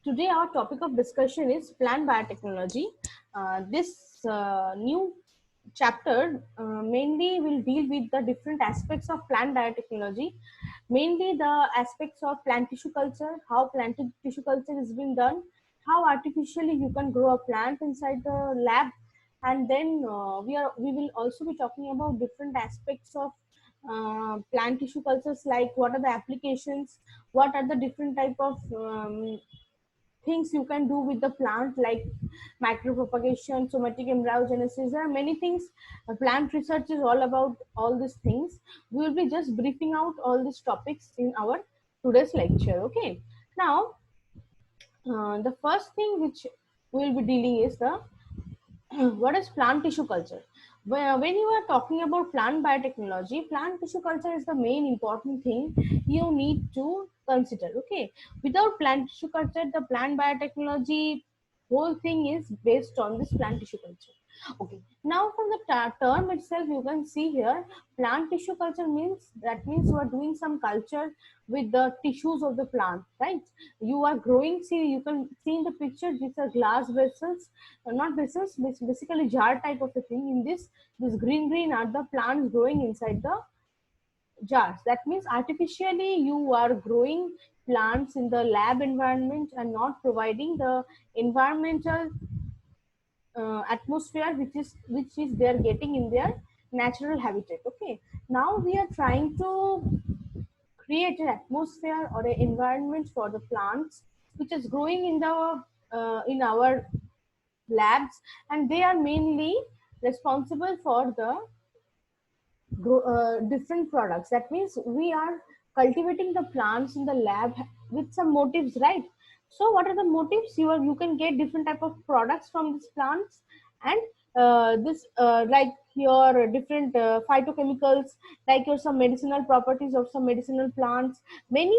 Today our topic of discussion is plant biotechnology. This new chapter mainly will deal with the different aspects of plant biotechnology, mainly the aspects of plant tissue culture, how plant tissue culture is being done, how artificially you can grow a plant inside the lab, and then we will also be talking about different aspects of plant tissue cultures, like what are the applications, what are the different type of things you can do with the plant, like micropropagation, somatic embryogenesis. There are many things. Plant research is all about all these things. We will be just briefing out all these topics in our today's lecture. Okay. Now, the first thing which we will be dealing is the what is plant tissue culture. When you are talking about plant biotechnology, plant tissue culture is the main important thing you need to consider. Okay, without plant tissue culture, the plant biotechnology whole thing is based on this plant tissue culture. Okay, now from the term itself you can see here, plant tissue culture means, that means you are doing some culture with the tissues of the plant, right? You are growing, see, you can see in the picture, these are glass vessels, not vessels, basically jar type of a thing. In this green are the plants growing inside the jars. That means artificially you are growing plants in the lab environment and not providing the environmental atmosphere which is they are getting in their natural habitat. Okay, now we are trying to create an atmosphere or an environment for the plants which is growing in our labs, and they are mainly responsible for the different products. That means we are cultivating the plants in the lab with some motives, right? So what are the motives? You can get different type of products from these plants, and this like your different phytochemicals, like your some medicinal properties of some medicinal plants. Many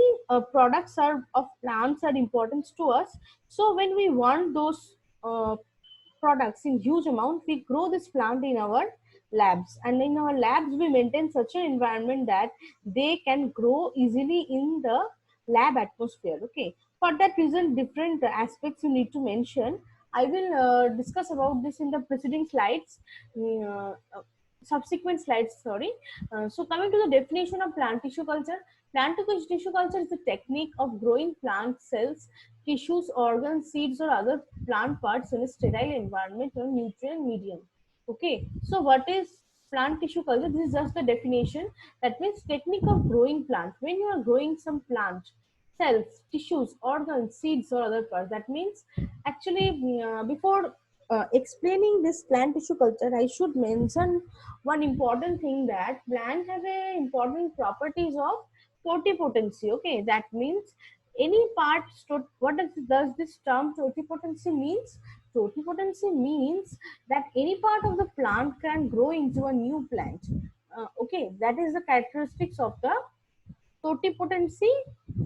products are of plants are important to us. So when we want those products in huge amount, we grow this plant in our labs, and in our labs we maintain such an environment that they can grow easily in the lab atmosphere. Okay, for that reason different aspects you need to mention. I will discuss about this in the preceding slides, subsequent slides, sorry. So coming to the definition of plant tissue culture, plant tissue culture is the technique of growing plant cells, tissues, organs, seeds, or other plant parts in a sterile environment or nutrient medium. Okay, so what is plant tissue culture? This is just the definition. That means technique of growing plant. When you are growing some plant cells, tissues, organs, seeds, or other parts, that means actually before explaining this plant tissue culture, I should mention one important thing, that plant have a important properties of totipotency. Okay, that means any part. What does this term totipotency means? Totipotency means that any part of the plant can grow into a new plant. Okay, that is the characteristics of the totipotency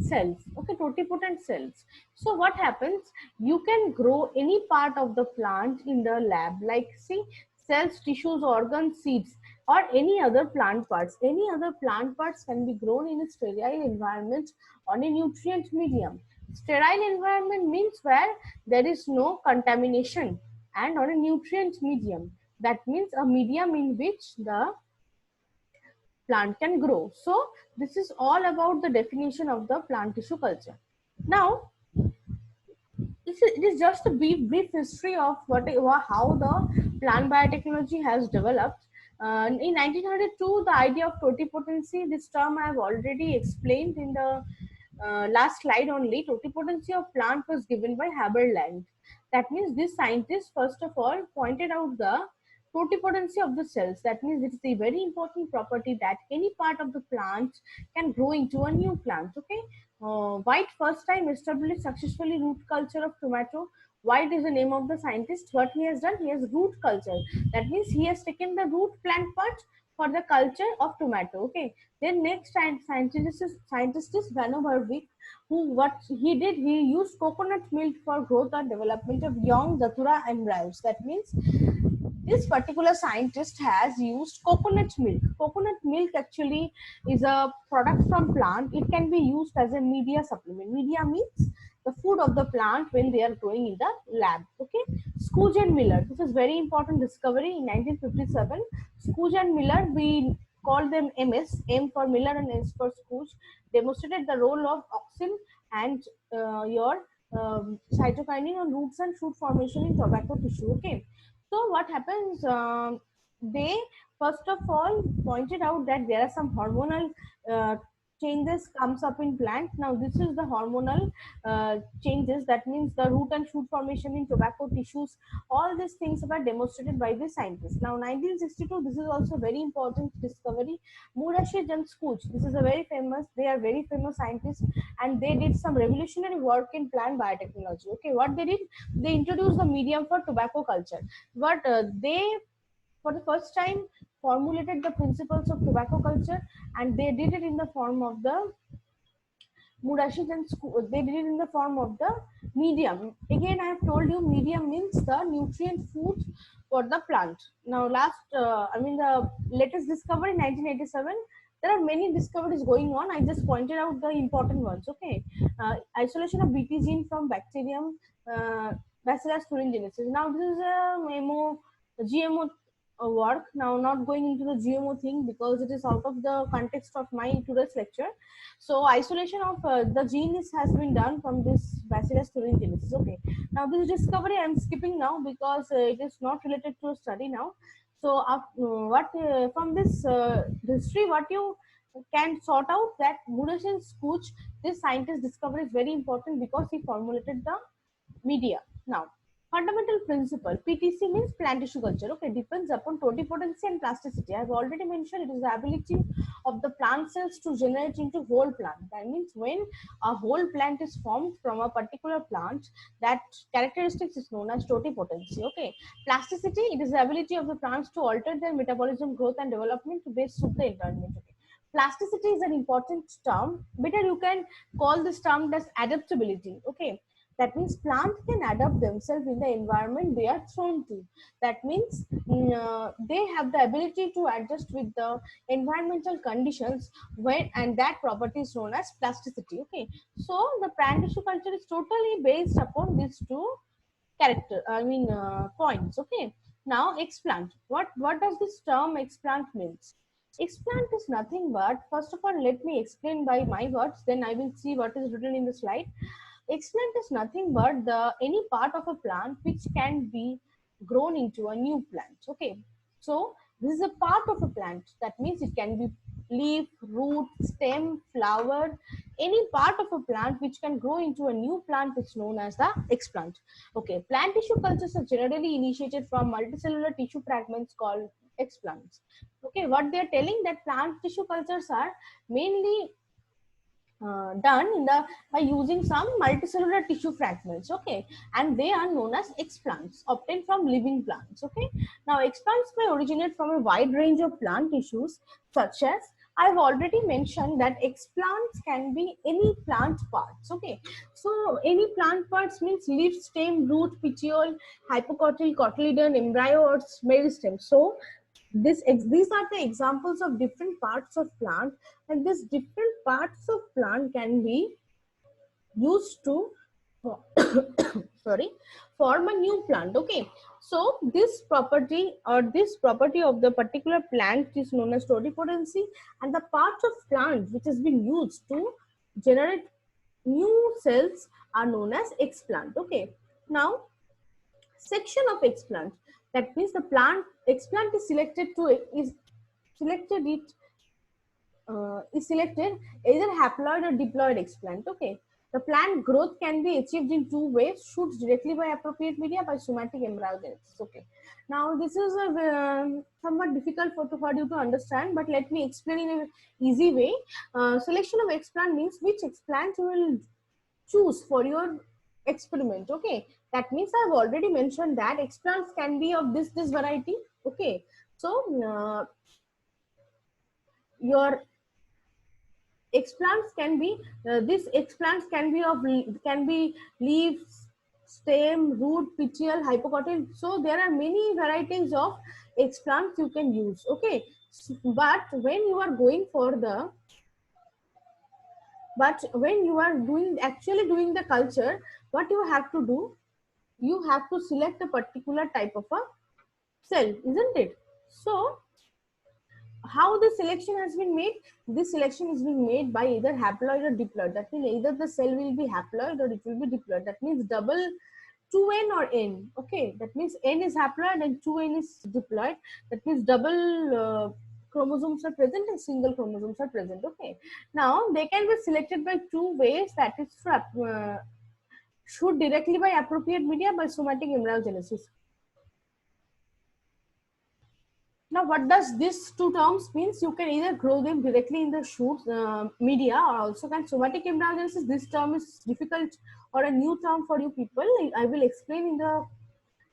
cells. Okay, totipotent cells. So what happens, you can grow any part of the plant in the lab, like see, cells, tissues, organs, seeds, or any other plant parts. Any other plant parts can be grown in a sterile environment on a nutrient medium. Sterile environment means where there is no contamination, and on a nutrient medium, that means a medium in which the plant can grow. So this is all about the definition of the plant tissue culture. Now, it is just a brief history of how the plant biotechnology has developed. In 1902, the idea of totipotency, this term I have already explained in the last slide only. Totipotency of plant was given by Haberland. That means this scientist first of all pointed out the totipotency of the cells. That means it is a very important property that any part of the plant can grow into a new plant. Okay, White first time established successfully root culture of tomato. White is the name of the scientist. What he has done, he has root culture. That means he has taken the root plant part for the culture of tomato. Okay. Then next scientist is Vano Barvik, who what he did, he used coconut milk for growth and development of young datura embryos. That means this particular scientist has used coconut milk. Coconut milk actually is a product from plant. It can be used as a media supplement. Media means the food of the plant when they are growing in the lab. Okay, Scooge and Miller. This is very important discovery in 1957. Scooge and Miller, we call them MS, M for Miller and S for Scooge, demonstrated the role of auxin and your cytokinin on roots and shoot formation in tobacco tissue. Okay, so what happens? They first of all pointed out that there are some hormonal uh, changes comes up in plant. Now this is the hormonal changes, that means the root and shoot formation in tobacco tissues. All these things were demonstrated by the scientists. Now 1962, this is also very important discovery. Murashi and Scooch, this is a very famous, they are very famous scientists, and they did some revolutionary work in plant biotechnology. Okay, what they did, they introduced the medium for tobacco culture, but they for the first time formulated the principles of tobacco culture, and they did it in the form of the Murashid and they did it in the form of the medium. Again, I have told you medium means the nutrient food for the plant. Now, the latest discovery in 1987. There are many discoveries going on. I just pointed out the important ones. Okay, isolation of Bt gene from bacterium, Bacillus thuringiensis. Now, this is a GMO work. Now, not going into the GMO thing because it is out of the context of my today's lecture. So isolation of the gene has been done from this Bacillus thuringiensis. Okay. Now this discovery I am skipping now because it is not related to a study now. So what from this history, what you can sort out that Murashin Scooch, this scientist discovery is very important because he formulated the media. Now, fundamental principle, PTC means plant tissue culture. Okay, depends upon totipotency and plasticity. I have already mentioned it is the ability of the plant cells to generate into whole plant. That means when a whole plant is formed from a particular plant, that characteristics is known as totipotency. Okay, plasticity, it is the ability of the plants to alter their metabolism, growth, and development to best suit the environment. Okay. Plasticity is an important term. Better you can call this term as adaptability. Okay, that means plants can adapt themselves in the environment they are thrown to. That means they have the ability to adjust with the environmental conditions when, and that property is known as plasticity. Okay, so the plant tissue culture is totally based upon these two points. Okay, now explant. What does this term explant means? Explant is nothing but, first of all, let me explain by my words, then I will see what is written in the slide. Explant is nothing but the any part of a plant which can be grown into a new plant. Okay, so this is a part of a plant. That means it can be leaf, root, stem, flower, any part of a plant which can grow into a new plant is known as the explant. Okay, plant tissue cultures are generally initiated from multicellular tissue fragments called explants. Okay, what they are telling, that plant tissue cultures are mainly done in the by using some multicellular tissue fragments. Okay, and they are known as explants obtained from living plants. Okay, now explants may originate from a wide range of plant tissues, such as I've already mentioned that explants can be any plant parts. Okay, so any plant parts means leaf, stem, root, petiole, hypocotyl, cotyledon, embryo, or meristem. So these are the examples of different parts of plant, and these different parts of plant can be used to sorry, form a new plant. Okay, so this property or this property of the particular plant is known as totipotency, and the parts of plant which has been used to generate new cells are known as explant. Okay, now section of explant, that means the plant explant is selected to is selected it is selected either haploid or diploid explant. Okay, the plant growth can be achieved in two ways: shoots directly by appropriate media, by somatic embryogenesis. Okay, now this is a somewhat difficult for you to understand, but let me explain in an easy way. Selection of explant means which explant you will choose for your experiment. Okay, that means I've already mentioned that explants can be of this variety. Okay, so your explants can be this explants can be of can be leaves, stem, root, petiole, hypocotyl. So there are many varieties of explants you can use. Okay, but when you are going for the But when you are actually doing the culture, what you have to do, you have to select a particular type of a cell, isn't it? So how the selection has been made? This selection is being made by either haploid or diploid. That means either the cell will be haploid or it will be diploid. That means double 2n or n. Okay, that means n is haploid and 2n is diploid. That means double chromosomes are present and single chromosomes are present. Okay, now they can be selected by two ways. That is shoot directly by appropriate media by somatic embryogenesis. Now, what does these two terms means? You can either grow them directly in the shoot media, or also can somatic embryogenesis. This term is difficult or a new term for you people. I will explain in the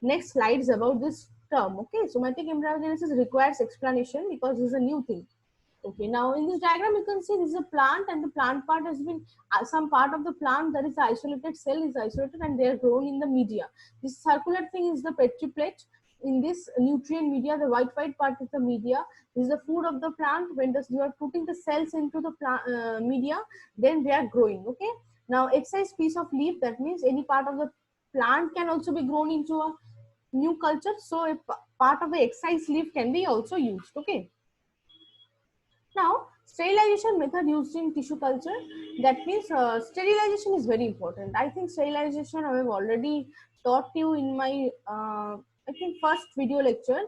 next slides about this term. Okay, somatic embryogenesis requires explanation because this is a new thing. Okay, now in this diagram you can see this is a plant, and the plant part has been some part of the plant that is isolated cell is isolated and they are grown in the media. This circular thing is the petri plate. In this nutrient media, the white part is the media. This is the food of the plant. When you are putting the cells into the plant media, then they are growing. Okay, now excise piece of leaf, that means any part of the plant can also be grown into a new culture. So a part of the excise leaf can be also used. Okay, now, sterilization method used in tissue culture. That means sterilization is very important. I think sterilization I have already taught you in my I think first video lecture.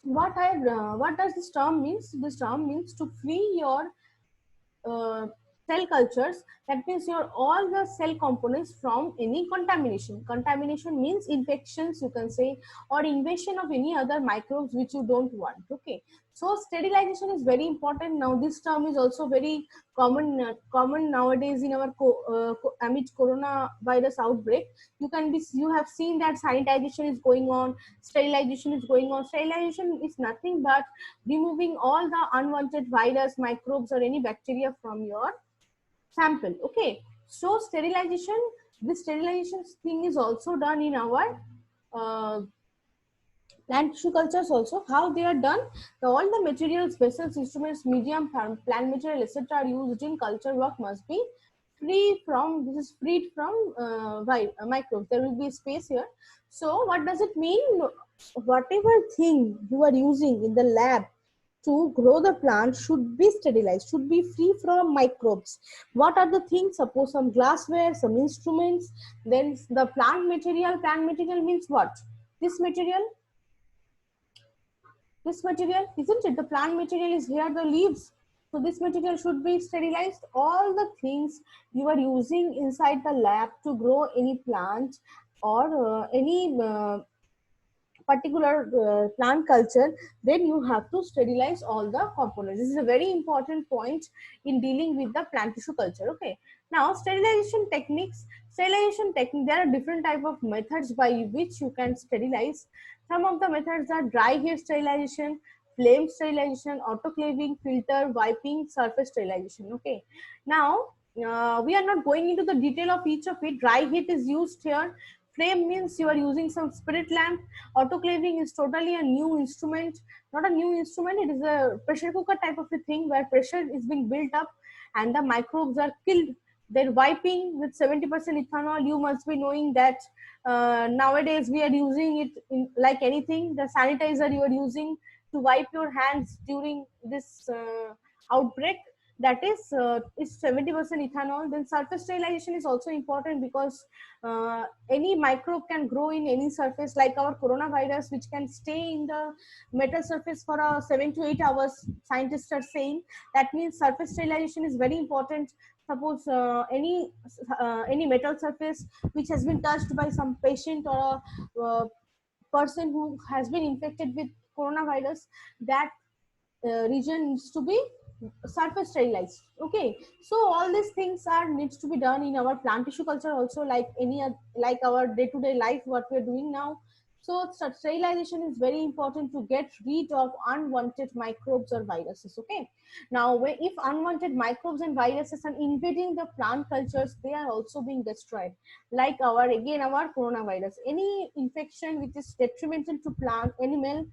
What does this term means? This term means to free your uh, cell cultures. That means your all the cell components from any contamination. Contamination means infections, you can say, or invasion of any other microbes which you don't want. Okay, so sterilization is very important. Now this term is also very common nowadays in our amid coronavirus outbreak. You have seen that sanitization is going on, sterilization is going on. Sterilization is nothing but removing all the unwanted virus, microbes, or any bacteria from your sample. Okay, so sterilization, this sterilization thing is also done in our uh, plant tissue cultures also. How they are done? All the materials, vessels, instruments, medium, plant material, etc. are used in culture work must be free from, this is freed from microbes. There will be space here. So what does it mean? Whatever thing you are using in the lab to grow the plant should be sterilized, should be free from microbes. What are the things? Suppose some glassware, some instruments, then the plant material. Plant material means what? This material, isn't it? The plant material is here, the leaves. So this material should be sterilized. All the things you are using inside the lab to grow any plant or any particular plant culture, then you have to sterilize all the components. This is a very important point in dealing with the plant tissue culture. Okay, now sterilization techniques. There are different type of methods by which you can sterilize. Some of the methods are dry heat sterilization, flame sterilization, autoclaving, filter, wiping, surface sterilization. Okay, now we are not going into the detail of each of it. Dry heat is used here. Flame means you are using some spirit lamp. Autoclaving is totally a new instrument. Not a new instrument, it is a pressure cooker type of a thing where pressure is being built up and the microbes are killed. Then wiping with 70% ethanol. You must be knowing that nowadays we are using it in, like anything. The sanitizer you are using to wipe your hands during this outbreak, that is 70% ethanol. Then surface sterilization is also important because any microbe can grow in any surface, like our coronavirus, which can stay in the metal surface for 7 to 8 hours, scientists are saying. That means surface sterilization is very important. Suppose any metal surface which has been touched by some patient or a person who has been infected with coronavirus, that region needs to be surface sterilized. Okay, so all these things are needs to be done in our plant tissue culture also, like like our day-to-day life what we're doing now. So sterilization is very important to get rid of unwanted microbes or viruses. Okay, now if unwanted microbes and viruses are invading the plant cultures, they are also being destroyed. Like our coronavirus, any infection which is detrimental to plant animal,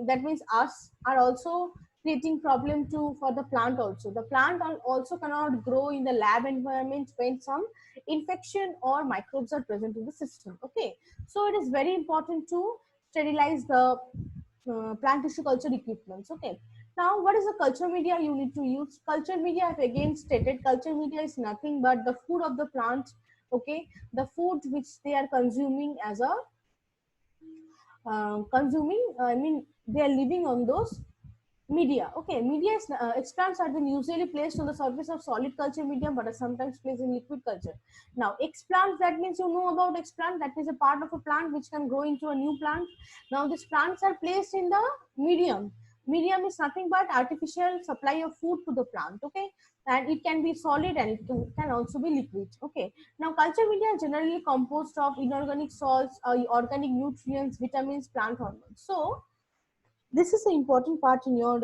that means us, are also creating problem for the plant also. The plant also cannot grow in the lab environment when some infection or microbes are present in the system. Okay, so it is very important to sterilize the plant tissue culture equipments. Okay, now what is the culture media you need to use? Culture media, I have again stated, culture media is nothing but the food of the plant. Okay, the food which they are consuming as a consuming, I mean they are living on those media. Okay, media is, explants are then usually placed on the surface of solid culture medium but are sometimes placed in liquid culture. Now explants, that means you know about explant, that is a part of a plant which can grow into a new plant. Now these plants are placed in the medium. Medium is nothing but artificial supply of food to the plant. Okay, and it can be solid and it can also be liquid. Okay, now culture media are generally composed of inorganic salts, organic nutrients, vitamins, plant hormones. So this is an important part in your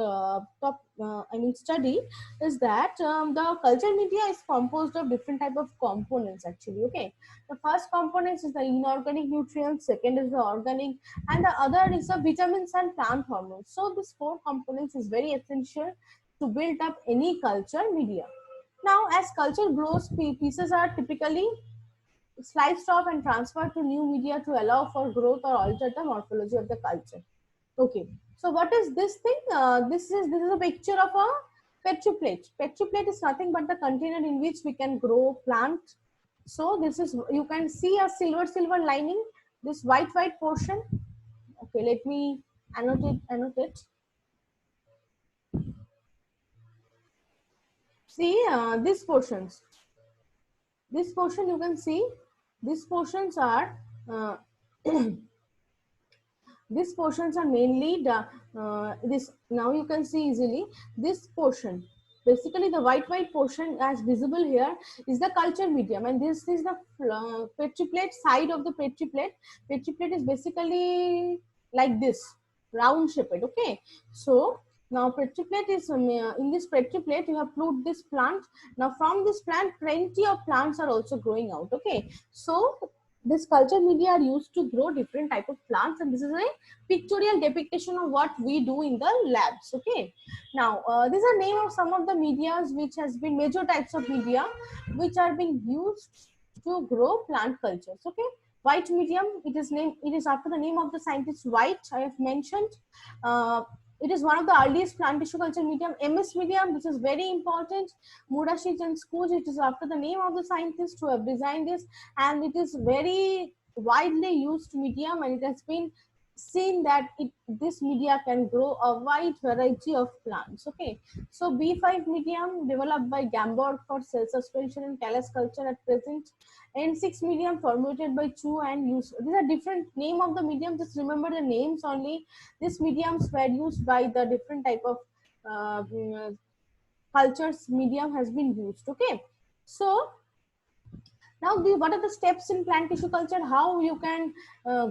study, is that the culture media is composed of different type of components actually. Okay, the first components is the inorganic nutrients, second is the organic, and the other is the vitamins and plant hormones. So this four components is very essential to build up any culture media. Now as culture grows, pieces are typically sliced off and transferred to new media to allow for growth or alter the morphology of the culture. Okay, so what is this thing? This is a picture of a petri plate. Petri plate is nothing but the container in which we can grow plant. So this is, you can see a silver lining. This white portion. Okay, let me annotate. See these portions. This portion you can see. These portions are. These portions are mainly the this, now you can see easily this portion, basically the white portion as visible here is the culture medium, and this is the petri plate side of the petri plate. Petri plate is basically like this, round shaped. Okay, so now petri plate is in this petri plate you have put this plant. Now from this plant plenty of plants are also growing out. Okay, so this culture media are used to grow different type of plants, and this is a pictorial depiction of what we do in the labs. Okay, now these are name of some of the medias which has been major types of media which are being used to grow plant cultures. Okay, white medium, it is after the name of the scientist White, I have mentioned. It is one of the earliest plant tissue culture medium. MS medium, this is very important. Murashid and Scooch, it is after the name of the scientist who have designed this, and it is very widely used medium, and it has been seen that this media can grow a wide variety of plants. Okay, so B5 medium developed by Gamborg for cell suspension and callus culture at present. N6 medium formulated by Chu and used. These are different name of the medium. Just remember the names only. These mediums were used by the different type of cultures. Medium has been used. Okay, so now, what are the steps in plant tissue culture? How you can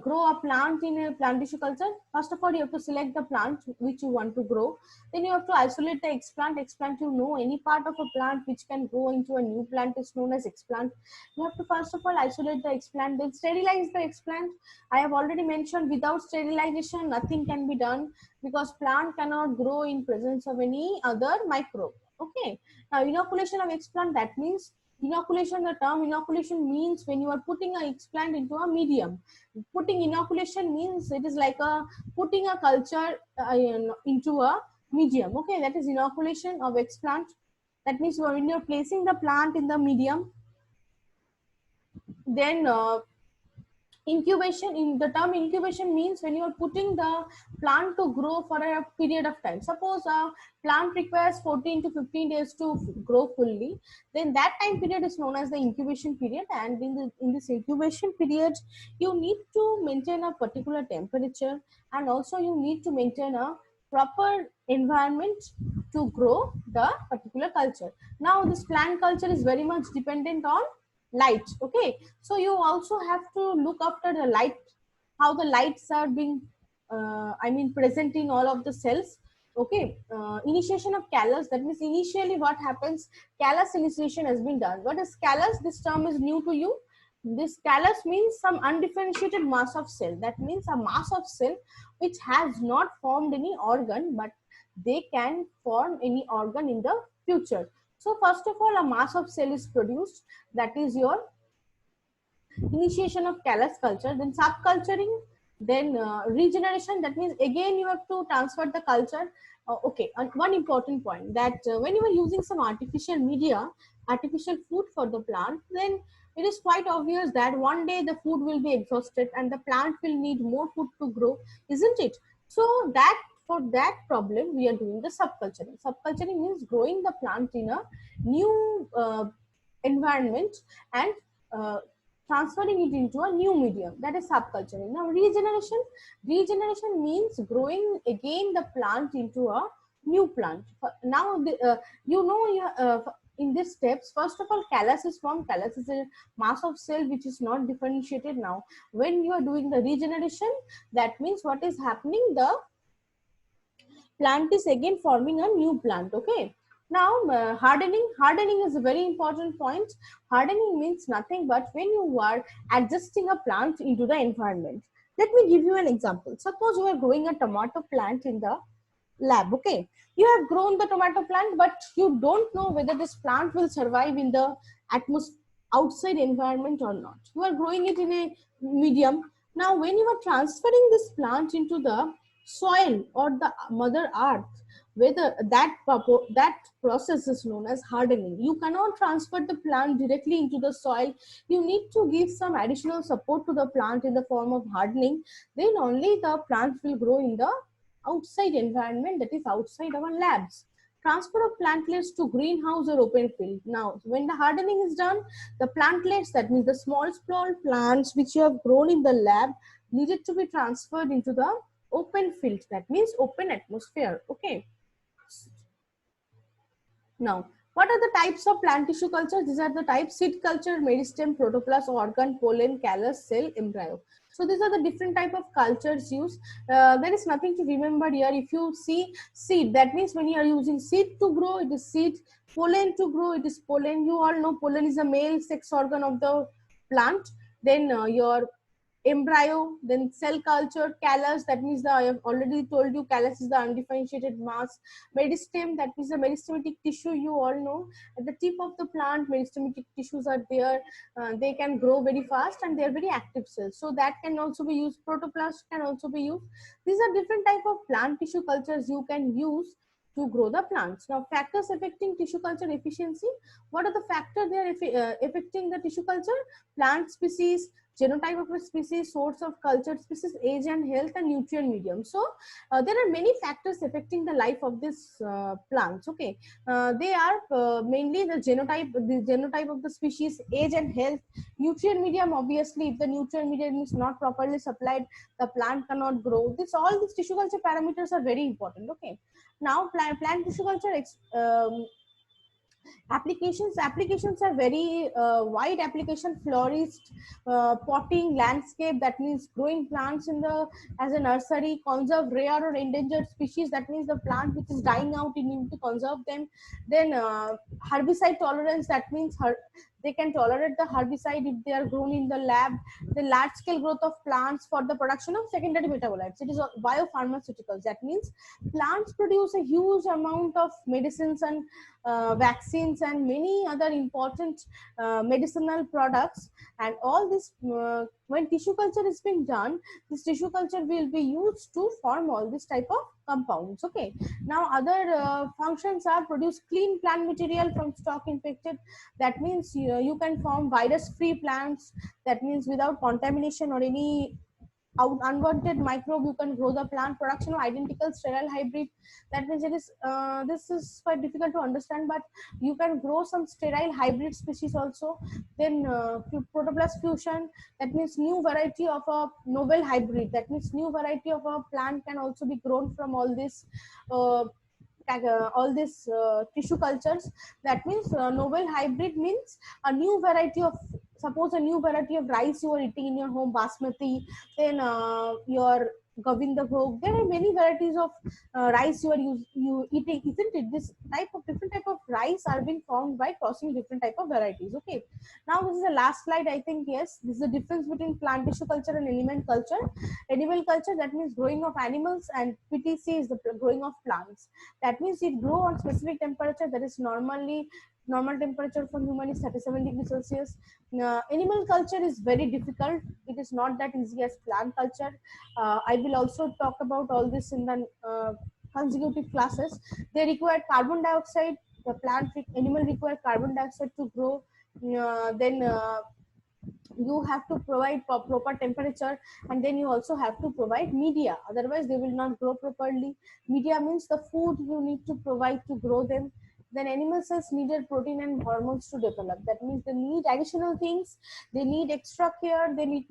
grow a plant in a plant tissue culture? First of all, you have to select the plant which you want to grow. Then you have to isolate the explant. Explant, you know, any part of a plant which can grow into a new plant is known as explant. You have to first of all isolate the explant, then sterilize the explant. I have already mentioned without sterilization, nothing can be done because plant cannot grow in presence of any other microbe. Okay. Now, inoculation of explant, that means inoculation, the term inoculation means when you are putting a explant into a medium. Putting inoculation means it is like a putting a culture into a medium. Okay, that is inoculation of explant. That means when you're placing the plant in the medium, then incubation, in the term incubation means when you are putting the plant to grow for a period of time. Suppose a plant requires 14 to 15 days to grow fully, then that time period is known as the incubation period. And in this incubation period you need to maintain a particular temperature, and also you need to maintain a proper environment to grow the particular culture. Now this plant culture is very much dependent on light. Okay, so you also have to look after the light, how the lights are being present in all of the cells. Okay, initiation of callus, that means initially what happens, callus initiation has been done. What is callus? This term is new to you. This callus means some undifferentiated mass of cell. That means a mass of cell which has not formed any organ, but they can form any organ in the future. So first of all, a mass of cell is produced, that is your initiation of callus culture, then subculturing, then regeneration. That means again you have to transfer the culture. Okay, and one important point that when you are using some artificial media, artificial food for the plant, then it is quite obvious that one day the food will be exhausted and the plant will need more food to grow, isn't it? So that for that problem we are doing the subculturing. Subculturing means growing the plant in a new environment and transferring it into a new medium, that is subculturing. Now regeneration means growing again the plant into a new plant. Now you know in these steps, first of all, callus is formed. Callus is a mass of cell which is not differentiated. Now when you are doing the regeneration, that means what is happening, the plant is again forming a new plant. Okay, now hardening is a very important point. Hardening means nothing but when you are adjusting a plant into the environment. Let me give you an example. Suppose you are growing a tomato plant in the lab. Okay, you have grown the tomato plant, but you don't know whether this plant will survive in the atmosphere, outside environment or not. You are growing it in a medium. Now when you are transferring this plant into the soil or the mother earth, whether that process is known as hardening. You cannot transfer the plant directly into the soil. You need to give some additional support to the plant in the form of hardening. Then only the plant will grow in the outside environment, that is outside our labs. Transfer of plantlets to greenhouse or open field. Now when the hardening is done, the plantlets, that means the small plants which you have grown in the lab, needed to be transferred into the open field, that means open atmosphere. Okay, now what are the types of plant tissue culture? These are the types: seed culture, meristem, protoplast, organ, pollen, callus, cell, embryo. So these are the different type of cultures used. There is nothing to remember here. If you see seed, that means when you are using seed to grow, it is seed. Pollen to grow, it is pollen. You all know pollen is a male sex organ of the plant. Then your embryo, then cell culture, callus, that means the, I have already told you, callus is the undifferentiated mass. Meristem, that means the meristematic tissue, you all know. At the tip of the plant, meristematic tissues are there. They can grow very fast and they are very active cells. So that can also be used. Protoplast can also be used. These are different type of plant tissue cultures you can use to grow the plants. Now factors affecting tissue culture efficiency. What are the factors they are affecting the tissue culture? Plant species, genotype of a species, source of cultured species, age and health, and nutrient medium. So there are many factors affecting the life of this plants. Okay, they are mainly the genotype of the species, age and health, nutrient medium. Obviously, if the nutrient medium is not properly supplied, the plant cannot grow. All these tissue culture parameters are very important. Okay, now plant tissue culture applications are very wide application: florist, potting, landscape, that means growing plants in the as a nursery, conserve rare or endangered species, that means the plant which is dying out, you need to conserve them. Then herbicide tolerance, that means they can tolerate the herbicide if they are grown in the lab. The large scale growth of plants for the production of secondary metabolites, it is biopharmaceuticals, that means plants produce a huge amount of medicines and vaccines and many other important medicinal products. And all this, when tissue culture is being done, this tissue culture will be used to form all this type of compounds. Okay, now other functions are: produce clean plant material from stock infected, that means you can form virus free plants, that means without contamination or any unwanted microbe, you can grow the plant. Production of identical sterile hybrid, that means it is this is quite difficult to understand, but you can grow some sterile hybrid species also. Then protoplast fusion, that means new variety of a novel hybrid, that means new variety of a plant can also be grown from uh, all these tissue cultures. That means novel hybrid means a new variety of, suppose a new variety of rice you are eating in your home, basmati, then your Govinda Bhog. There are many varieties of rice you eating, isn't it? This type of different type of rice are being formed by crossing different type of varieties. Okay. Now this is the last slide. I think yes, this is the difference between plant tissue culture and animal culture. Animal culture, that means growing of animals, and PTC is the growing of plants. That means it grow on specific temperature that is normally normal temperature for human is 37 degrees Celsius. Animal culture is very difficult. It is not that easy as plant culture. I will also talk about all this in the consecutive classes. They require carbon dioxide. The animal require carbon dioxide to grow. Then you have to provide proper temperature, and then you also have to provide media, otherwise they will not grow properly. Media means the food you need to provide to grow them. Then animal cells needed protein and hormones to develop. That means they need additional things, they need extra care, they need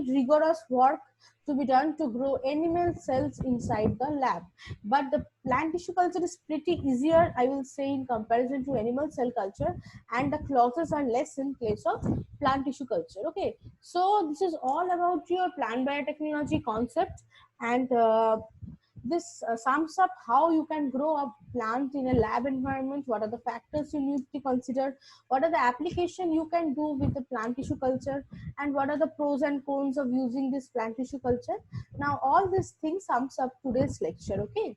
rigorous work to be done to grow animal cells inside the lab. But the plant tissue culture is pretty easier, I will say, in comparison to animal cell culture, and the clauses are less in place of plant tissue culture. Okay, so this is all about your plant biotechnology concept, and this sums up how you can grow a plant in a lab environment, what are the factors you need to consider, what are the application you can do with the plant tissue culture, and what are the pros and cons of using this plant tissue culture. Now all these things sums up today's lecture. Okay,